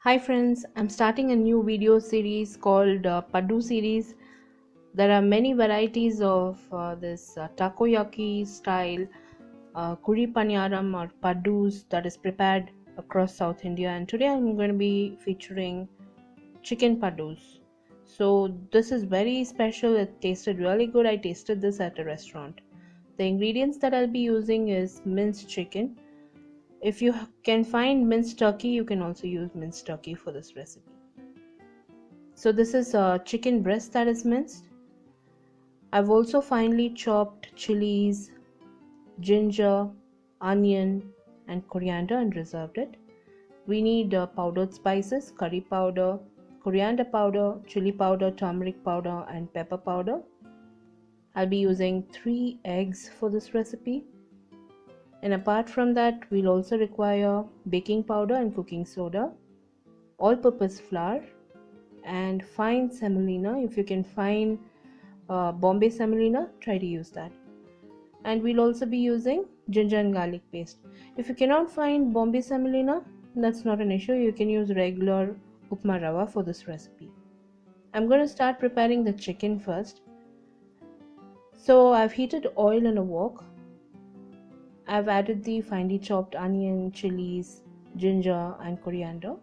Hi friends, I'm starting a new video series called Paddu series. There are many varieties of this takoyaki style Kozhi Paniyaram or Paddus that is prepared across South India, and today I'm going to be featuring chicken Paddus. So this is very special. It tasted really good. I tasted this at a restaurant. The ingredients that I'll be using is minced chicken. If you can find minced turkey, you can also use minced turkey for this recipe. So this is chicken breast that is minced. I've also finely chopped chilies, ginger, onion and coriander and reserved it. We need powdered spices, curry powder, coriander powder, chili powder, turmeric powder and pepper powder. I'll be using 3 eggs for this recipe. And apart from that, we'll also require baking powder and cooking soda, all-purpose flour and fine semolina. If you can find Bombay Semolina, try to use that. And we'll also be using ginger and garlic paste. If you cannot find Bombay Semolina, that's not an issue. You can use regular upma rava for this recipe. I'm going to start preparing the chicken first. So I've heated oil in a wok. I've added the finely chopped onion, chilies, ginger and coriander.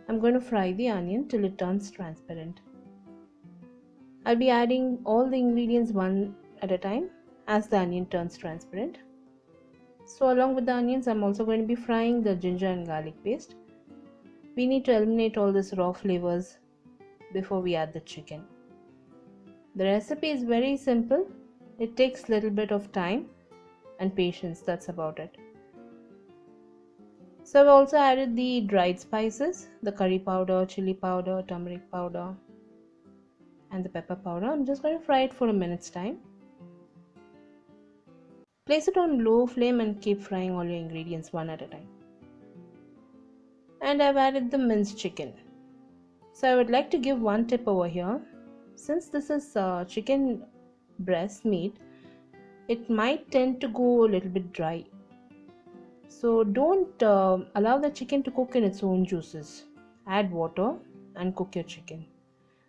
I'm going to fry the onion till it turns transparent. I'll be adding all the ingredients one at a time as the onion turns transparent. So along with the onions, I'm also going to be frying the ginger and garlic paste. We need to eliminate all these raw flavors before we add the chicken. The recipe is very simple. It takes a little bit of time and patience, that's about it. So I've also added the dried spices, the curry powder, chili powder, turmeric powder and the pepper powder. I'm just going to fry it for a minute's time. Place it on low flame and keep frying all your ingredients one at a time. And I've added the minced chicken. So I would like to give one tip over here. Since this is chicken breast meat, it might tend to go a little bit dry. So don't allow the chicken to cook in its own juices. Add water and cook your chicken.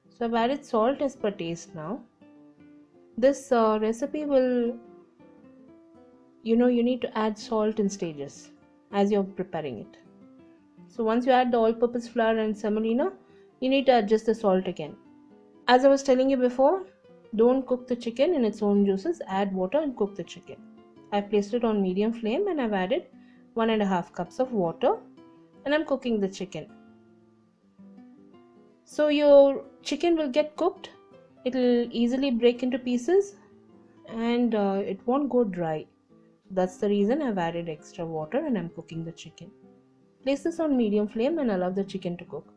So I've added salt as per taste now. This recipe will, you need to add salt in stages as you're preparing it. So once you add the all-purpose flour and semolina, you need to adjust the salt again. As I was telling you before, don't cook the chicken in its own juices. Add water and cook the chicken. I've placed it on medium flame and I've added 1.5 cups of water and I'm cooking the chicken. So your chicken will get cooked. It will easily break into pieces and it won't go dry. That's the reason I've added extra water and I'm cooking the chicken. Place this on medium flame and allow the chicken to cook.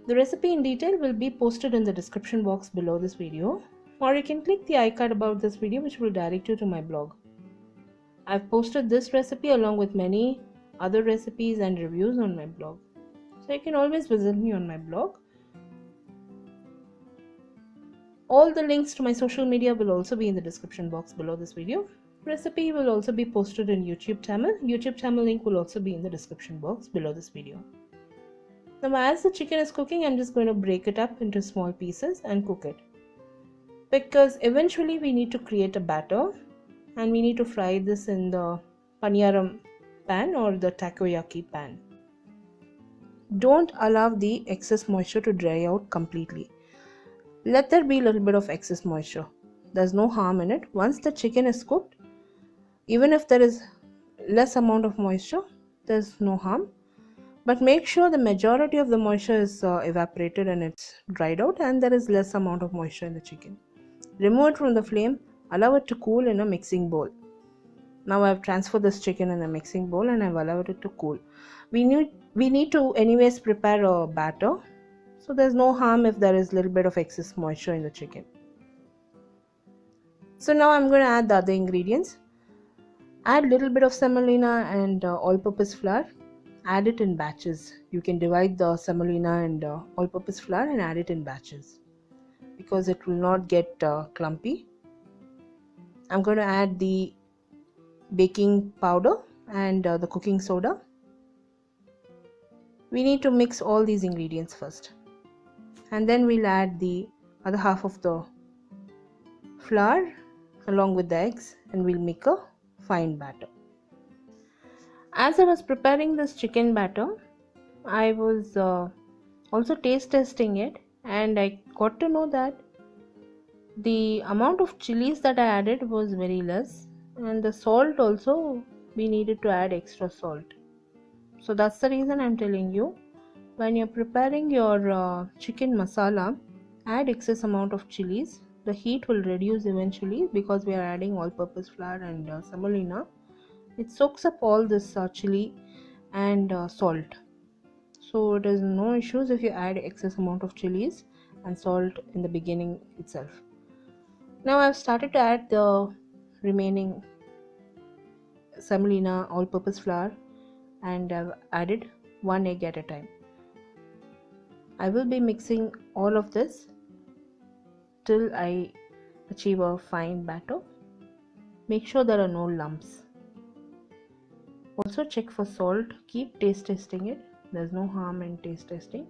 The recipe in detail will be posted in the description box below this video, or you can click the icon about this video which will direct you to my blog. I've posted this recipe along with many other recipes and reviews on my blog. So you can always visit me on my blog. All the links to my social media will also be in the description box below this video. Recipe will also be posted in YouTube channel. YouTube channel link will also be in the description box below this video. Now as the chicken is cooking, I'm just going to break it up into small pieces and cook it. Because eventually we need to create a batter and we need to fry this in the paniyaram pan or the takoyaki pan. Don't allow the excess moisture to dry out completely. Let there be a little bit of excess moisture. There's no harm in it. Once the chicken is cooked, even if there is less amount of moisture, there's no harm. But make sure the majority of the moisture is evaporated and it's dried out and there is less amount of moisture in the chicken. Remove it from the flame, allow it to cool in a mixing bowl. Now I've transferred this chicken in a mixing bowl and I've allowed it to cool. We need to anyways prepare a batter, so there's no harm if there is a little bit of excess moisture in the chicken. So now I'm going to add the other ingredients. Add a little bit of semolina and all-purpose flour. Add it in batches. You can divide the semolina and all-purpose flour and add it in batches because it will not get clumpy. I'm going to add the baking powder and the cooking soda. We need to mix all these ingredients first, and then we'll add the other half of the flour along with the eggs, and we'll make a fine batter. As I was preparing this chicken batter, I was also taste testing it, and I got to know that the amount of chilies that I added was very less, and the salt also, we needed to add extra salt. So that's the reason I'm telling you, when you're preparing your chicken masala, add excess amount of chilies. The heat will reduce eventually because we are adding all-purpose flour and semolina. It soaks up all this chili and salt. So it is no issues if you add excess amount of chilies and salt in the beginning itself. Now I've started to add the remaining semolina all-purpose flour, and I've added 1 egg at a time. I will be mixing all of this till I achieve a fine batter. Make sure there are no lumps. Also check for salt. Keep taste testing it. There's no harm in taste testing.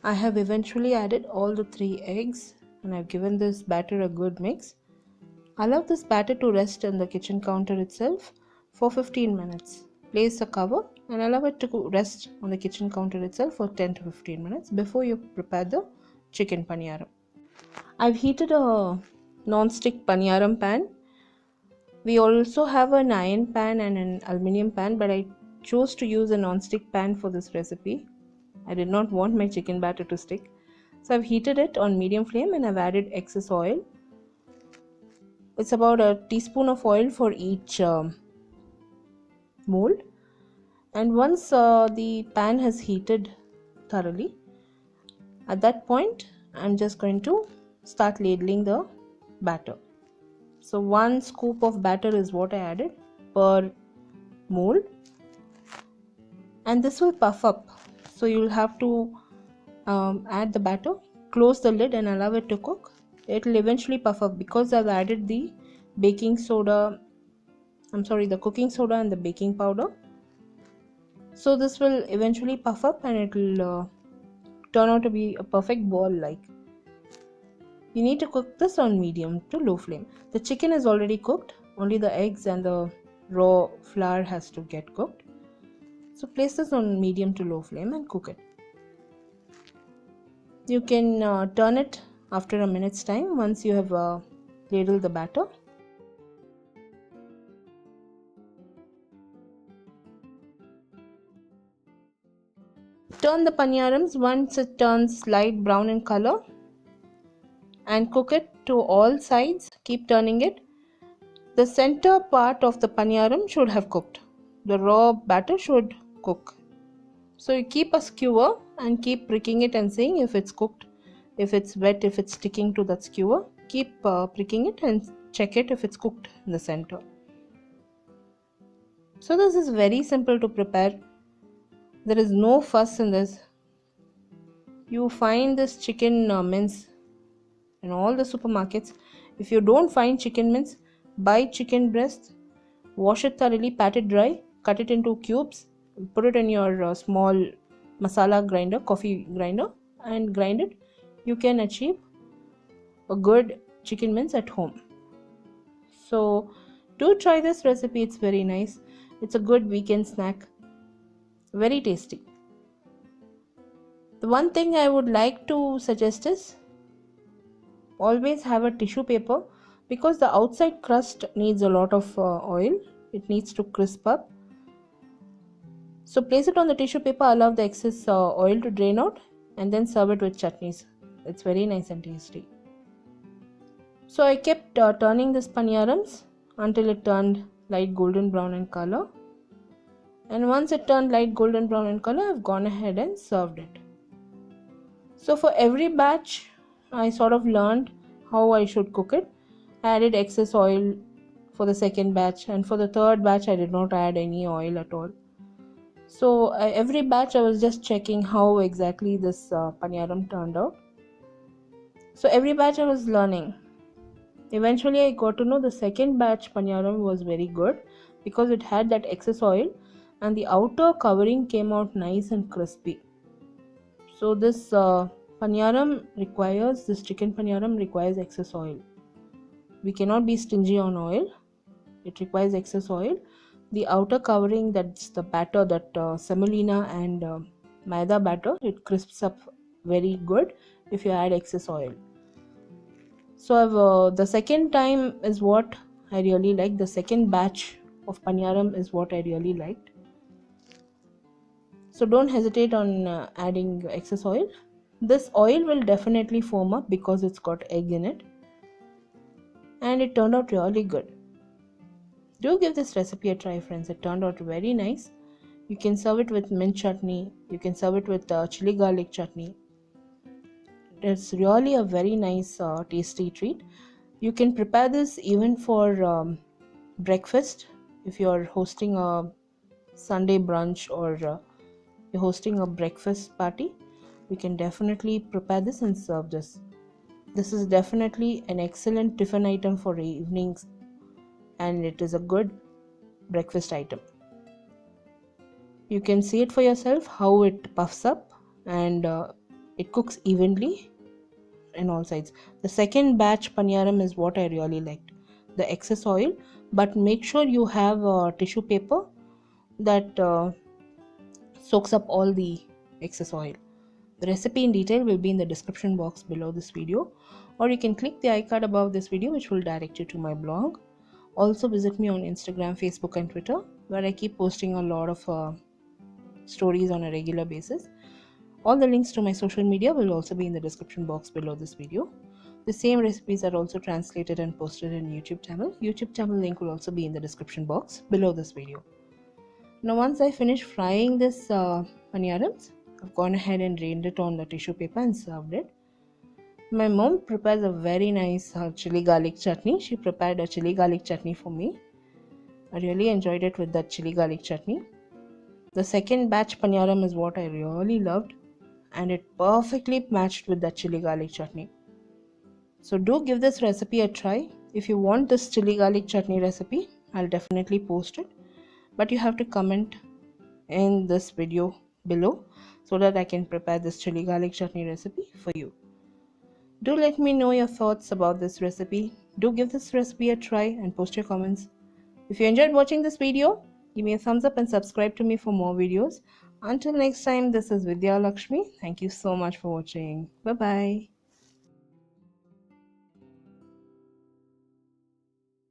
I have eventually added all the 3 eggs, and I've given this batter a good mix. Allow this batter to rest on the kitchen counter itself for 15 minutes. Place a cover and allow it to rest on the kitchen counter itself for 10 to 15 minutes before you prepare the chicken paniyaram. I've heated a non-stick paniyaram pan. We also have an iron pan and an aluminium pan, but I chose to use a non-stick pan for this recipe. I did not want my chicken batter to stick. So I've heated it on medium flame and I've added excess oil. It's about a teaspoon of oil for each mold. And once the pan has heated thoroughly, at that point I'm just going to start ladling the batter. So 1 scoop of batter is what I added per mold, and this will puff up. So you'll have to add the batter, close the lid and allow it to cook. It will eventually puff up because I've added the the cooking soda and the baking powder. So this will eventually puff up and it will turn out to be a perfect ball like. You need to cook this on medium to low flame. The chicken is already cooked, only the eggs and the raw flour has to get cooked. So place this on medium to low flame and cook it. You can turn it after a minute's time once you have ladled the batter. Turn the paniyarams once it turns light brown in color and cook it to all sides. Keep turning it. The center part of the paniyaram should have cooked. The raw batter should cook. So you keep a skewer and keep pricking it and seeing if it's cooked, if it's wet, if it's sticking to that skewer. Keep pricking it and check it if it's cooked in the center. So this is very simple to prepare. There is no fuss in this. You find this chicken mince in all the supermarkets. If you don't find chicken mince, buy chicken breast, wash it thoroughly, pat it dry, cut it into cubes, put it in your small masala grinder, coffee grinder, and grind it. You can achieve a good chicken mince at home. So do try this recipe. It's very nice. It's a good weekend snack. Very tasty. The one thing I would like to suggest is always have a tissue paper, because the outside crust needs a lot of oil. It needs to crisp up. So place it on the tissue paper, allow the excess oil to drain out, and then serve it with chutneys. It's very nice and tasty. So I kept turning this paniyarams until it turned light golden brown in color. And once it turned light golden brown in color, I've gone ahead and served it. So for every batch, I sort of learned how I should cook it. I added excess oil for the second batch, and for the third batch, I did not add any oil at all. So every batch I was just checking how exactly this paniyaram turned out. So every batch I was learning. Eventually I got to know the second batch paniyaram was very good because it had that excess oil and the outer covering came out nice and crispy. So this this chicken paniyaram requires excess oil. We cannot be stingy on oil. It requires excess oil. The outer covering, that's the batter, that semolina and maida batter, it crisps up very good if you add excess oil. So the second time is what I really like. The second batch of paniyaram is what I really liked. So don't hesitate on adding excess oil. This oil will definitely foam up because it's got egg in it, and it turned out really good. Do give this recipe a try, friends. It turned out very nice. You can serve it with mint chutney. You can serve it with chili garlic chutney. It's really a very nice tasty treat. You can prepare this even for breakfast. If you're hosting a Sunday brunch or you're hosting a breakfast party, you can definitely prepare this and serve this. This is definitely an excellent tiffin item for evenings, and it is a good breakfast item. You can see it for yourself how it puffs up and it cooks evenly in all sides. The second batch paniyaram is what I really liked. The excess oil, but make sure you have a tissue paper that soaks up all the excess oil. The recipe in detail will be in the description box below this video, or you can click the icon above this video which will direct you to my blog. Also visit me on Instagram, Facebook and Twitter, where I keep posting a lot of stories on a regular basis. All the links to my social media will also be in the description box below this video. The same recipes are also translated and posted in YouTube channel. YouTube channel link will also be in the description box below this video. Now once I finish frying this paniyarams, I've gone ahead and drained it on the tissue paper and served it. My mom prepares a very nice chili garlic chutney. She prepared a chili garlic chutney for me. I really enjoyed it with that chili garlic chutney. The second batch paniyaram is what I really loved, and it perfectly matched with that chili garlic chutney. So do give this recipe a try. If you want this chili garlic chutney recipe, I'll definitely post it, but you have to comment in this video below so that I can prepare this chili garlic chutney recipe for you. Do let me know your thoughts about this recipe. Do give this recipe a try and post your comments. If you enjoyed watching this video, give me a thumbs up and subscribe to me for more videos. Until next time, this is Vidya Lakshmi. Thank you so much for watching. Bye bye.